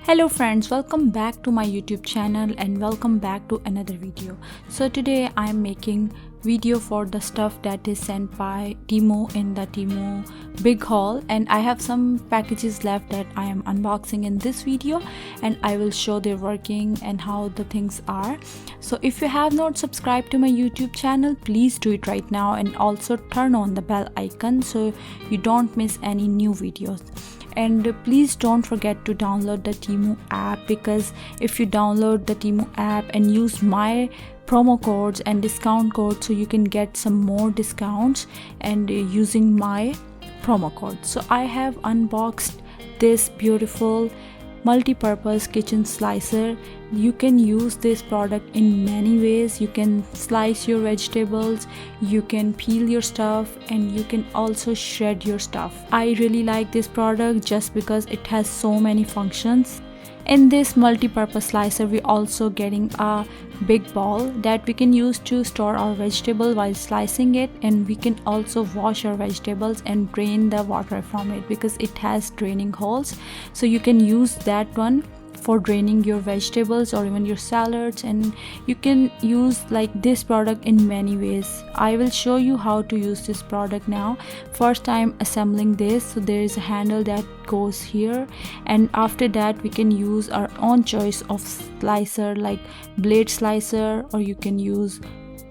Hello friends, welcome back to my YouTube channel and welcome back to another video. So today I am making video for the stuff that is sent by Temu in the Temu big haul, and I have some packages left that I am unboxing in this video, and I will show their working and how the things are. So if you have not subscribed to my YouTube channel, please do it right now, and also turn on the bell icon so you don't miss any new videos. And please don't forget to download the Temu app, because if you download the Temu app and use my promo codes and discount codes, so you can get some more discounts and using my promo code. So I have unboxed this beautiful multi-purpose kitchen slicer. You can use this product in many ways. You can slice your vegetables, you can peel your stuff, and you can also shred your stuff. I really like this product just because it has so many functions. In this multi-purpose slicer, we're also getting a big bowl that we can use to store our vegetable while slicing it, and we can also wash our vegetables and drain the water from it because it has draining holes. So you can use that one for draining your vegetables or even your salads, and you can use like this product in many ways. I will show you how to use this product now. First I'm assembling this. So there is a handle that goes here, and after that we can use our own choice of slicer, like blade slicer, or you can use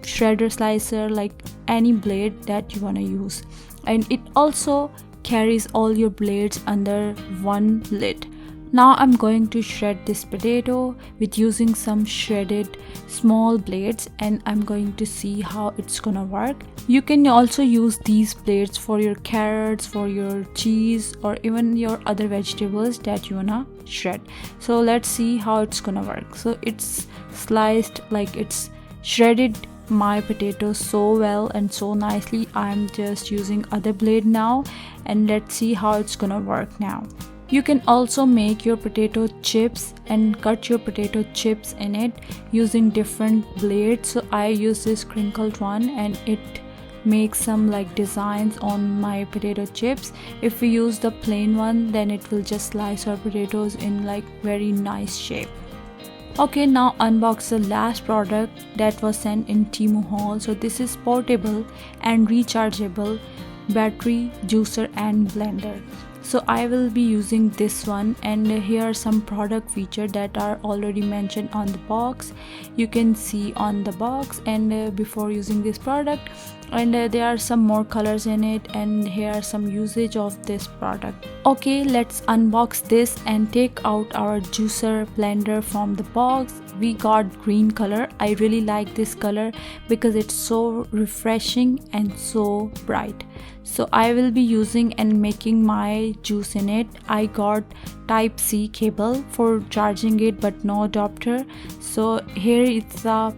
shredder slicer, like any blade that you want to use. And it also carries all your blades under one lid. Now I'm going to shred this potato with using some shredded small blades, and I'm going to see how it's gonna work. You can also use these blades for your carrots, for your cheese, or even your other vegetables that you wanna shred. So let's see how it's gonna work. So it's sliced, like it's shredded my potatoes so well and so nicely. I'm just using other blade now, and let's see how it's gonna work now. You can also make your potato chips and cut your potato chips in it using different blades. So I use this crinkled one, and it makes some like designs on my potato chips. If we use the plain one, then it will just slice our potatoes in like very nice shape. Okay, now unbox the last product that was sent in Temu haul. So this is portable and rechargeable battery juicer and blender. So I will be using this one, and here are some product features that are already mentioned on the box. You can see on the box and before using this product, and there are some more colors in it, and here are some usage of this product. Okay, let's unbox this and take out our juicer blender from the box. We got green color. I really like this color because it's so refreshing and so bright. So I will be using and making my juice in it. I got type C cable for charging it, but no adapter. So here it's a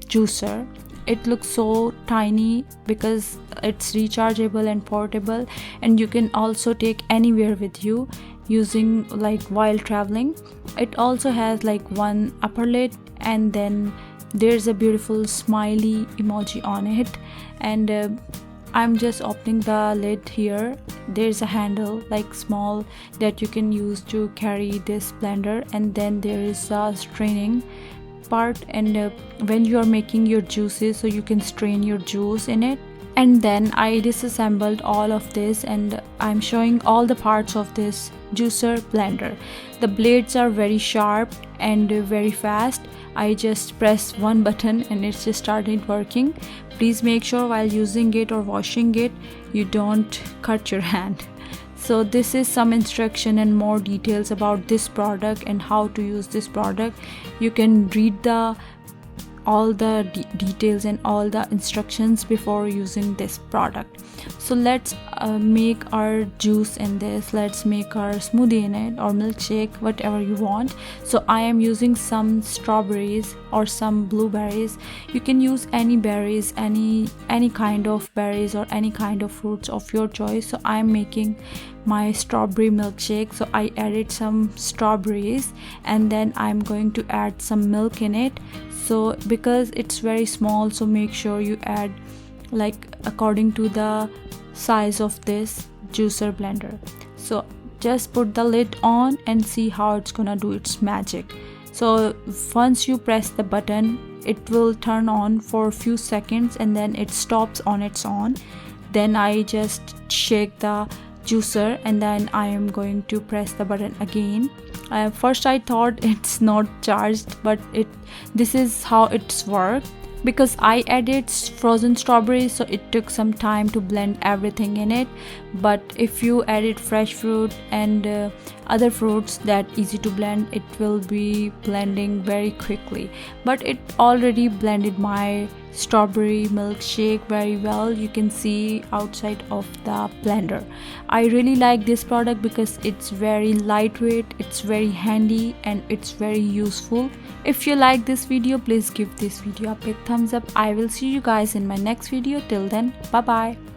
juicer. It looks so tiny because it's rechargeable and portable, and you can also take anywhere with you using like while traveling. It also has like one upper lid, and then there's a beautiful smiley emoji on it, and I'm just opening the lid here. There's a handle like small that you can use to carry this blender, and then there is a straining part, and when you are making your juices, so you can strain your juice in it. And then I disassembled all of this, and I'm showing all the parts of this juicer blender. The blades are very sharp and very fast. I just pressed one button and it just started working. Please make sure while using it or washing it, you don't cut your hand. So this is some instruction and more details about this product and how to use this product. You can read all the details and all the instructions before using this product. So let's make our juice in this. Let's make our smoothie in it, or milkshake, whatever you want. So I am using some strawberries or some blueberries. You can use any berries, any kind of berries or any kind of fruits of your choice. So I am making my strawberry milkshake. So I added some strawberries, and then I'm going to add some milk in it. So because it's very small, so make sure you add like according to the size of this juicer blender. So just put the lid on and see how it's gonna do its magic. So once you press the button, it will turn on for a few seconds and then it stops on its own. Then I just shake the juicer and then I am going to press the button again. First I thought it's not charged, but this is how it's worked. Because I added frozen strawberries, so it took some time to blend everything in it. But if you added fresh fruit and other fruits that easy to blend, it will be blending very quickly. But it already blended my strawberry milkshake very well. You can see outside of the blender. I really like this product because it's very lightweight, it's very handy, and it's very useful. If you like this video, please give this video a big thumbs up. I will see you guys in my next video. Till then, bye bye.